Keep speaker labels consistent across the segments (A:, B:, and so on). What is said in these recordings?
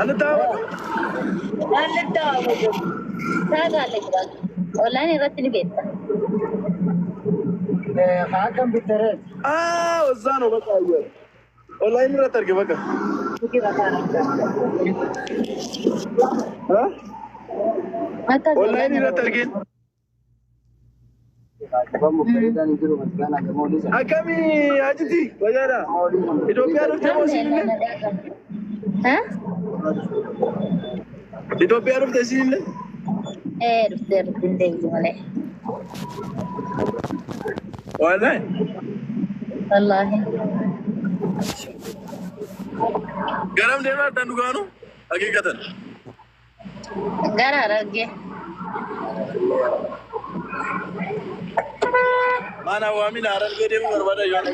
A: أنا داود
B: هذا اللي بقى والله أنا رتني بيتها
C: خاكم بالتراب
A: وزانو بقى أيوة والله إني رترك بقى ها والله إني رتركين أكمي أجدي وجانا إثيوبيا رفت موسيقى
B: ها
A: إثيوبيا رفت سينة
B: رفت نديجي مالي
A: والله
B: والله
A: قرام دينا تندوغانو حقيقة
B: قرا رجع
A: ما أنا وامين أرد كديم وربادا يوم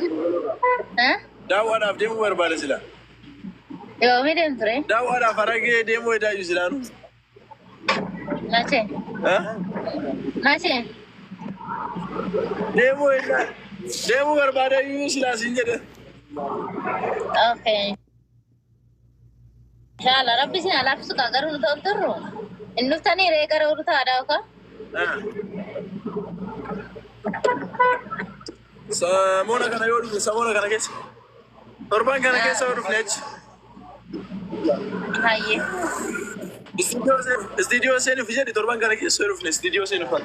B: ها
A: داو أنا بديم وربادا سلا
B: يومي دم تري
A: داو أنا فرق ديم ويدا يسلانو
B: ماشي
A: ها
B: ماشي
A: ديم ويدا ديم وربادا يسلا سينجد
B: اوكي ان شاء الله ربي سنا لابسك اگر نتوترو انو ثاني ري کرو ثاډاوکا
A: سمونا كان يورو سمونا كان كيس تربان كان كيس يورو فليج
B: هاي
A: استديو سينو في جدي تربان كان كيس يورو فليج استديو سينو فان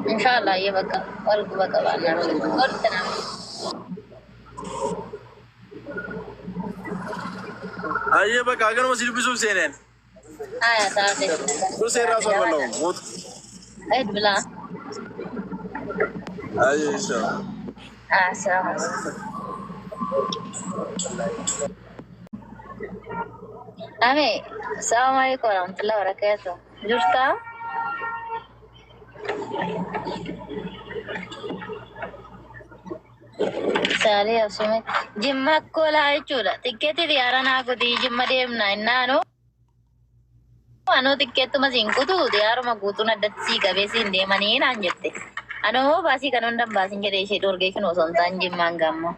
B: ان شاء الله يبقى ورق بقى وانا قلتنا
A: ايه بقى اگر مسير بيسو سينن
B: آية تاتي
A: تو سير راس والله موت
B: ايد بلا
A: ايه ان شاء الله
B: السلام عليكم أمي السلام عليكم ورحمة الله وبركاته جرتا سالي أسمي جمّا كولا يجولا تكتي ديارنا كودي جمّا ديمنا إنانو أنو تكتو مزين كتو ديارو ما كتو ندتسي كبسين ديمانين أنجتة أنو باسي كانون دم باسين كده دورجي كنو سنتان جمّا غامو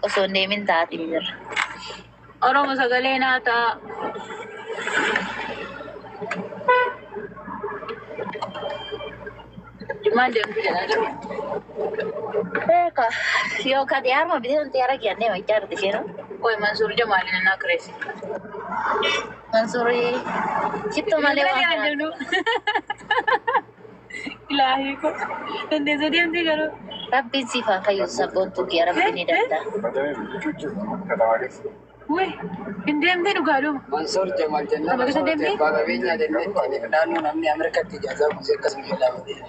B: وسون ديمين تاتي بير أروم سجلنا تا ما دم Eka, yo kadiar mau bikin tiara kian deh, macam itu sih, no? Koi Mansur Jamalin nak resi. Mansuri, cipta malewa. Ilahi ko, tende zodian sih karo. Tapi sifat kayu sabun tu kiara begini data. Weh, ini ente nu karo.
C: Mansur Jamal Jannah.
B: Apa kita demi?
C: Bapak bini ada nih, ini kedanu namanya Amerika dijajah musik kesembilan lama dia.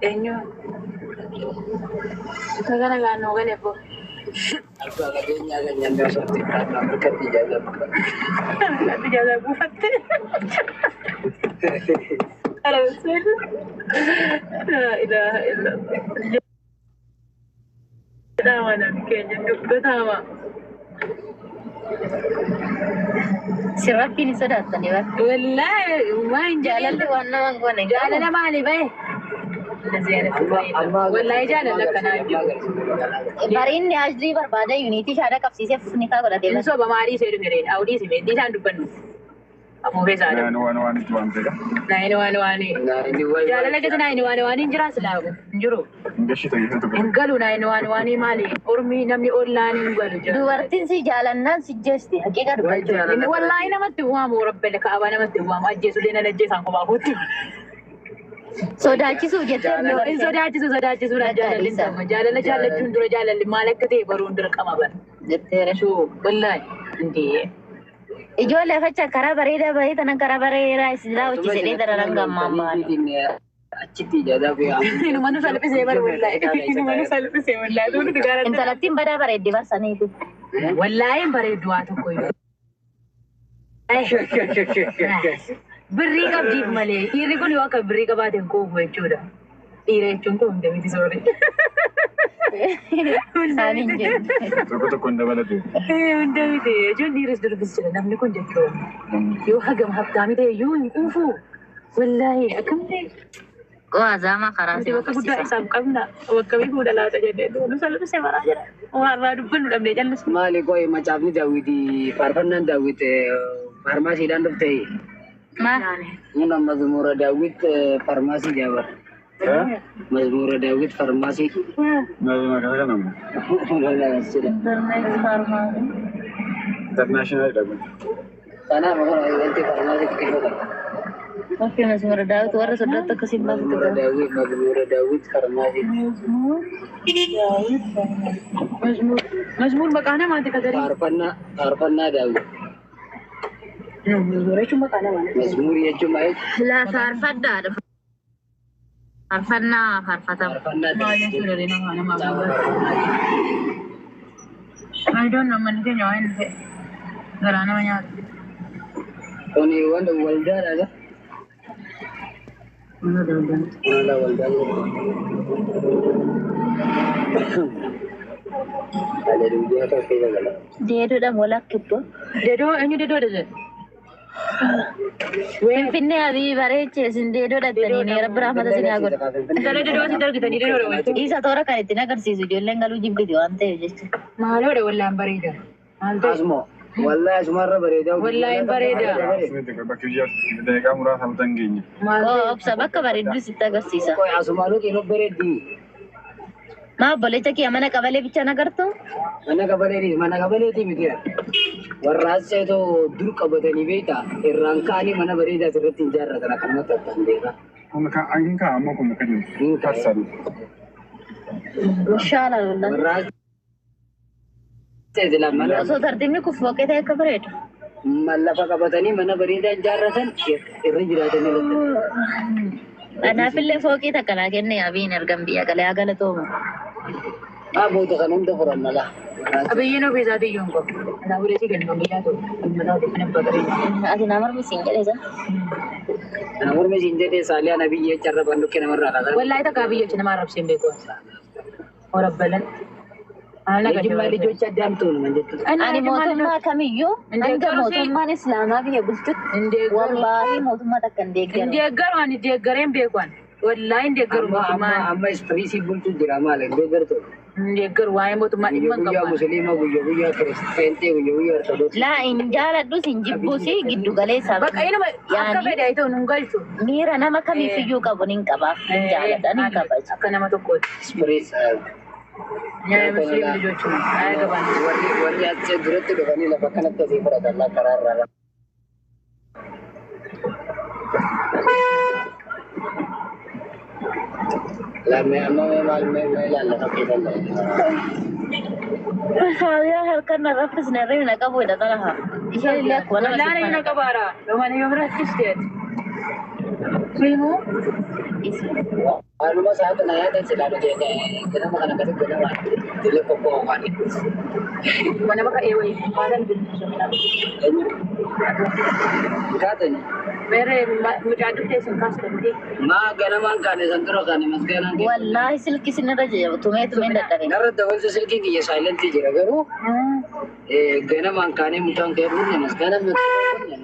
B: Enyo. Kagak nak anu kan ya po.
C: Bapak bini ada nyanda seperti kedanu Amerika dijajah.
B: Nanti jaga buat. Ada betul. Ilah. Tahu nak kayaknya tu tahu. Siapa ini sudah tadi pak? Wallah, main jalan tu warna mana? Jalan apa ni bay? والله جانا لك انا بارين ने आज दी बर्बाद है यूनिटी शादा कब से निकाल कर दे सो हमारी से मेरे आउडी से मेरी जान दुपन अब वो बेजार है नो जाले लगे तो नाइन इंजरा सलाव इंजरो इंगलू नाइन माली और मी नमी और लानी इंगलू दुवर्तिन से जालना सजेस्ट हकीकत والله انا ما تهوا مربى لك انا ما تهوا ما اجي سودنا لجي سانكو باغوت Sodaachisu jettee sodaachisu jaalala jaallachuun dura jaalalli maal akka ta'e baruun dura qaba bara jetteera shuu wallahi indee ijoollee facha karaa bareedaa bahee tana karaa bareedaa isinaa hojii dararan gammaan baala
C: achitti ijaadaa fi
B: inuma nu salphisee bara wallahi intalattiin badaa bareeddi barsaniiti wallahi bareeddu waa tokko Beri kabdi malee. Iri kun yoo akka beri qabaateen koofu jechuudha. Dhiira jechuun kun hundi miti soori. Saaniin jedhu.
A: Tokko hin dabalatu.
B: Hundi miti jechuun dhiiris durbis jira namni kun jechuudha. Yoo hagam haftaami ta'e yoo hin quufu. Wallaahi akkam ta'e. Azama karaa si
D: Bakka guddaa isaaf qabna. Bakka beekuu dhalaata jennee nu salphise seemaraa jira. Warraa dubbannu dhabnee jallis.
C: Maali koo macaafni daawwiti faarfannaan daawwite farmaasiidhaan dhufte.
B: Maal?
C: Muna mazmura daawwit farmaasii jaabar. Mazmura daawwit farmaasii.
A: Mazmura kana namu. International dagun.
C: Sana makana wanti farmaasii kikirra.
B: Oke, Mazmur Daud warra soddota kesimbang itu.
C: Mazmur Daud farmaasii.
D: Mazmur makana mati kadari.
C: Farfannaa daawwit.
D: Mazmur cuma makana mana?
C: Mazmur ya cuma
B: La farfadda. Farfanna, farfata.
C: farfannaa
D: Maya sudah dina mana
C: daawwit.
D: I don't know man ke nyawain se. Garana manya.
C: Kuni wanda waldaan ada.
D: Mana dah dah.
C: Wala waldaan. Ada dunia apa sih kalau?
B: Dia itu dah molak gitu.
D: Dedo, ini dedo dah.
B: Finne abi bare chesin dia itu dah tadi ni Rabbi rahmat sini aku.
D: Kalau dedo sih dah kita ni dedo.
B: Isa tora kali tina kersi video lengalu jib video ante just.
D: Mahalo dah wala ambari dah.
C: Asmo. Wallahi asmarra bareda.
D: Wallahi bareda.
A: Asmiti ka bakki jiya daqiiqaa muraasa hamtan geenye.
B: Oh, sabak kabar itu sita kersisa.
C: Koi asmalu kino baredi.
B: Ma boleh caki amana kabale bicara kartu?
C: Mana kabale ti mikir. Warraas itu dur kabatani beta. Irangkani mana bareda terus jarra kana kana tandega.
A: Amma ka angin ka amma kuma kadin. Kasal.
B: Inshallah.
C: Warraas Setelah mana
B: So tertinggi kufu kita ya kabar itu.
C: mallafa kabatani mana bareda jarratan irri jiraatani latte.
B: Ana pille foki ta kala kenne abin ergam biya kala agala to.
C: Abu tu kanun tu koran malah.
D: Abi ini bisa di jongko. Ada boleh sih kan kami jatuh. Mana tu kena bakari.
B: Adi namar mi single esa.
C: Namur में जिंदे थे सालिया नबी ये चर्रा बंदूक के नंबर रखा था
D: Wallahi tak abi yo cina marap simbe ko. Orang balan. Ana
C: लेकिन वाली जो चद्दम तो मंजे तो
B: Ani motumma kamiyo. Anga motumma ni Islama biya bultut. Wallahi motumma takkan deeggaru.
D: India gar wani dia garem be kwan. Wallahi India gar
C: amma amma स्प्रीसी बुल तो drama ले दे कर तो
D: India gar wae motumma imman
C: गुया
D: kapan.
C: मुस्लिम गुया क्रिश्चियन ते गुया Orthodox
B: La injala du sinjibbu si giddu galee saba.
D: Bak ayna akka beda itu nunggaltu.
B: Mira nama kami fiyu ka buning kaba. Injala dan kaba.
D: Akka nama tokko.
C: स्प्रीस
D: Ya muslim di jochu. Ay gaban.
C: Worry अच्छे दुरत दुकानी ला पकन तो सी पर करना करार रहा ला मैं अम्मा में माल में ला ला के चल
B: Saya halkan narafis na rin na kaboy na talaga. Isa lihat wala
D: Wala na yun ang kabara. Lumani yung rasisted. Primo?
C: Ano ba sa atin na yan sila no din eh kaya makana kasi ko naman dili ko ko kan
D: Mana maka-eway. Parang din siya minabi.
C: katen
D: Mere, mujadul tayo sa custom di.
C: ma ganaman kan santro kan mas ganan ke
B: Wallahi silki sinaraja tume datare.
C: narra dawal se silki ki ye silent ti jira garu ganaman kan mutang ke bunne mas ganan me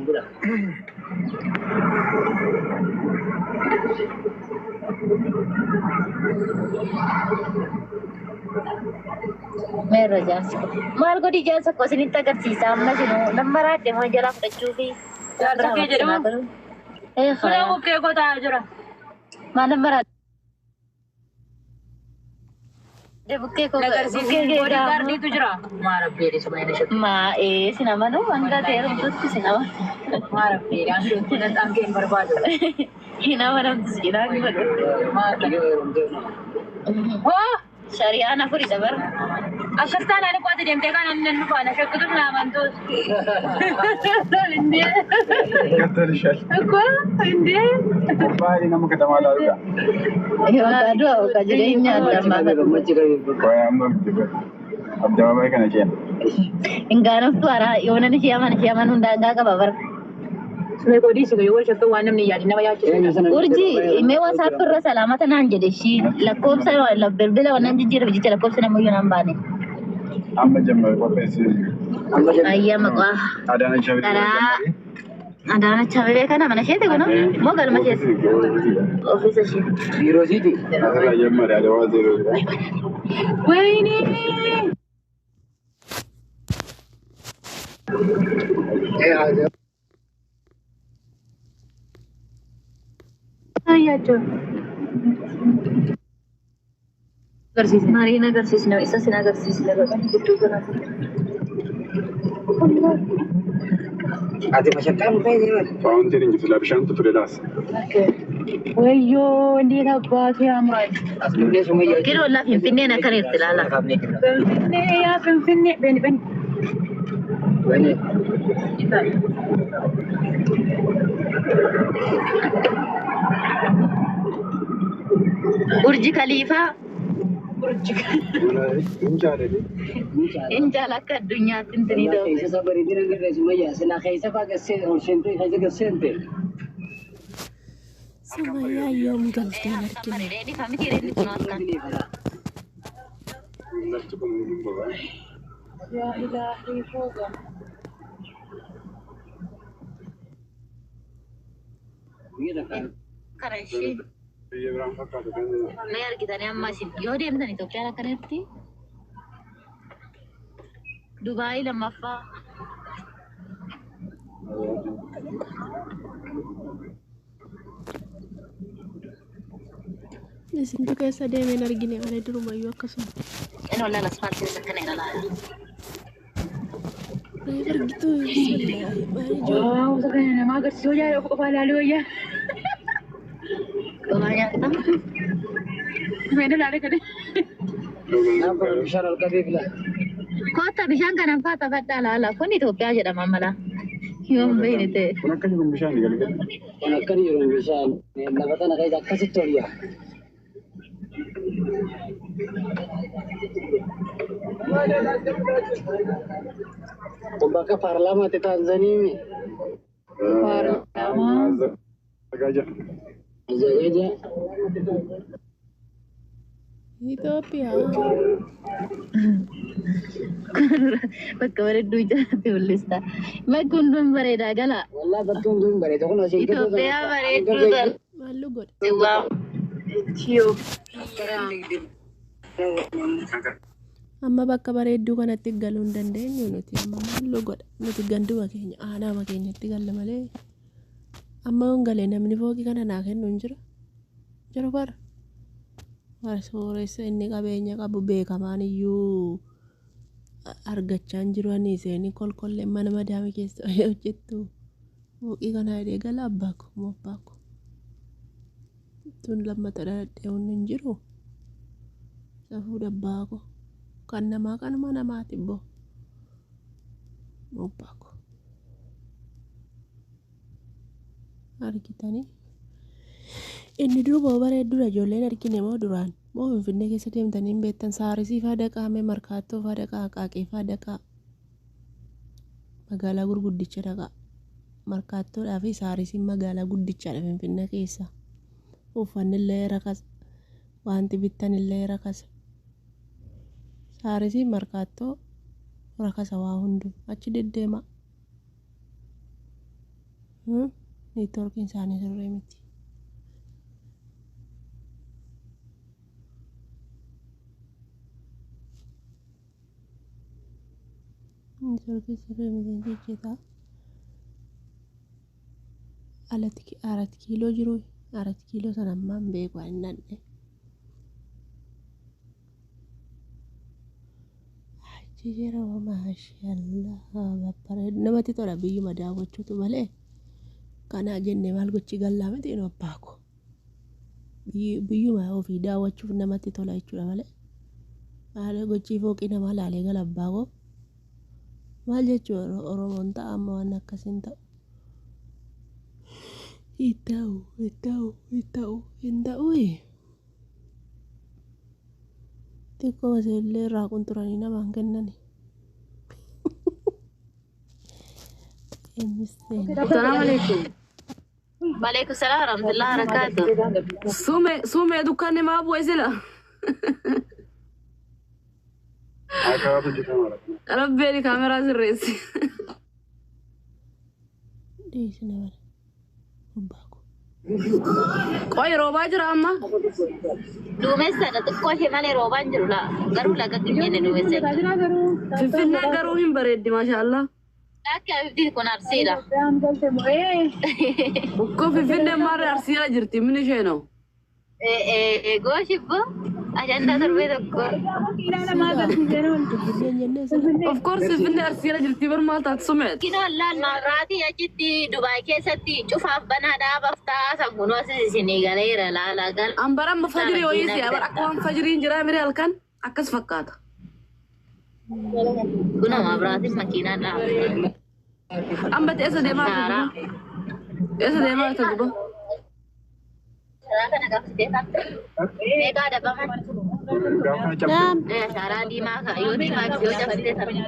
C: bura
B: Meron dyan. Mahal ko di dyan sa kusinita karsisa. Amma sino, namarate mo dyan ako chufi.
D: Sa kaya dyan mo?
B: Eh,
D: Wala
B: kaya.
D: ko kayo ko tayo dyan.
B: Mana marate. De bukke ko
D: Bodyguard dito dyan. Marap pwede sa mga siya.
B: Ma eh sinama no anga tero tus sinama.
D: Marap pwede. Ang siya tinatangkin barbado.
B: Hinama nam tus ginagi balo.
D: Oh!
B: Syariah na ko rin dabar.
D: Akas tayo na ko ati dem teka nan pa na siya kutus naman to. Hindi.
A: Katal shal.
D: Ako? Hindi.
A: Bali naman kita malaga.
B: Ayo kado kajire nya dama.
A: Kaya amma bitika. Abda ba kana kiyan.
B: Ingano tu ara yona ni siya man hunda ga babar.
D: May ko di siya wala siya to wanam ni yadi na maya siya.
B: Urji me WhatsApp per salamata nan jede shi lakob sa la berbela wanan jijira bijita lakob sa mo yuna mbane.
A: Amma jamma ko pesi.
B: Ayya magwa.
A: Ada na shawi.
B: Tara. Adaanach Abeebee kana mana isheeti kun moo galma isheeti? Ofiisa ishee.
C: Biiroosiiti.
D: Wayne. Ayyacho. Mariin agarsiisne isa sin agarsiisne gidduu kanatti.
C: Ati mashaqaan fayyadaman.
A: Faawuntiin inji filaa bishaan ture laas.
D: Wayyoo እንዴት አባቱ ያምራል።
C: Asluudhee sumayyaa.
B: Kiri wallaa Finfinneen akkanitti ilaala.
D: ፍንፍኔ ያ ፍንፍኔ በኒ በኒ
C: Wani.
B: Burji Khaliifaa injala akka addunyaatti intinii ta'u.
C: Keessa sabariitiin agarree sumayyaa. Silaa keessa faagessee olsheentee keessa gasseente.
E: Sumayyaa yoom galtee argina?
B: Dheedhifaa miti dheedhi kun akkan.
D: ያ ኢላሂ ፎጋ
B: Kana ishee mee argitanii amma isin yoo deemtan Itoophiyaan akkanatti Dubaayii lammaffaa
E: Isintu keessa deemeen argine malee durumayyuu akkasuma.
B: inni wallaan asfaaltii keessa akkana ilaala.
E: Argitu maal
D: ዋው ዘገነ ማገር ሲወያ ቆፋላሊ ወያ
B: Gabaa nyaata.
D: ምን ላለ ከደ
C: Naaf bishaan halkanii fila.
B: Kootta bishaan kanan faa taphadhaa laala. Kun Itoophiyaa jedhama mala. Yoom beekne ta'e.
A: Kun akka jiru bishaan galgala.
C: Kan akkanii jiru bishaan. Lafa tana keessa akkasitti ol yaa. Kun bakka paarlaamaatti Taanzanii
A: Sagaaja.
C: ajaja.
E: Itoophiyaa.
B: Bakka bareedduu jiraatti mul'ista. Bakki hunduun bareedaa gala.
C: Wallah bakki hunduun bareeda. Kun asii
B: Itoophiyaa bareedduu tal.
E: Maallu godhe?
B: Waa.
E: Amma bakka bareedduu kanatti galuu hin dandeenyu nuti amma maallu godha? Nuti ganduma keenya aanaama keenyatti galla malee amma yoon galee namni fooqii kana naa kennu hin jiru. Jiru bara. Sooressa inni qabeenya qabu beekamaan iyyuu argachaa hin jiru ani isheen kolkollee mana madaami keessa hojjettu fooqii kana hidhee gala abbaako moo abbaako. Tun lammata dhaladhee hin jiru. Safuu dabbaako. Kan namaa kanuma namaati boo. Abbaako. Argitanii. Inni durba bareeddudha ijoolleen argine moo duraan moo Finfinnee keessa deemtanii hin beektan Saarisii faa dhaqaa Markaattoo faa dhaqaa Qaaqee faa dhaqaa magaalaa gurguddicha dhaqaa Markaattoodhaa fi Saarisiin magaalaa guddichaadha Finfinnee keessa uffanni illee rakas wanti bittan illee rakas Saarisiin Markaattoo rakasa waa hundu achi deddeema neetwoorkiin isaanii sirrii miti. Neetwoorkii sirrii miti jechuudha. Arat kiiloo jiru 4 kiiloo sana ammaan beeku hin nanne. Jijjiirra maashaallah babbareedu namatti tola biyyuma daawwachuutu malee kanaa jennee maal gochi gallaa miti nu abbaako. Biyyuma ofii daawwachuuf namatti tola jechuudha malee haala gochii fooqii namaa laalee gala abbaako. Maal jechuudha Oromoon ta'a amma waan akkasiin ta'u. Hin ta'u. Xiqqoo maseellee irraa kunturanii namaan kennani.
D: Assalamualaikum.
B: Waalaikumsalam warahmatullahi wabarakatuh.
D: Sume dukkanni maa bu'e sila.
A: Akka hojjetamaa
D: Rabbeeni kaameraa sirreessi.
E: dhiisne mana abbaa koo.
F: Qoy roobaa jira amma.
B: Duumessadha xiqqoo ishee malee roobaan jiru laa garuu laga qinyeenne duumessa.
F: Finfinnee garuu hin bareeddi maashaallah.
B: Akka abiddi kun arsiidha.
F: Ukkoo Finfinnee maarree arsiira jirti min isheenoo.
B: Gooshibbo ajanda darbee tokko.
F: Of course Finfinnee arsiira jirti bar maal taati sumeet.
B: Kinoon laal maabiraatii achitti Dubaay keessatti cufaaf banaa dhaabaaf taa'aa kunoo isinii galeera laalaa gal.
F: Ambara amma fajirii ho'iisi abar akka waan fajiriin jira miree halkan akkas fakkaata.
B: Kunoo maabiraatiin makiinaan dhaabata.
F: Amma eessa deemaa jirtu? Eessa deemaa jirtu duba?
B: Sharaa kana qabsitee taate. Meeqaa dhabaman?
E: Naam.
B: Sharaa diimaa yoo diimaa yoo cabsitee taate.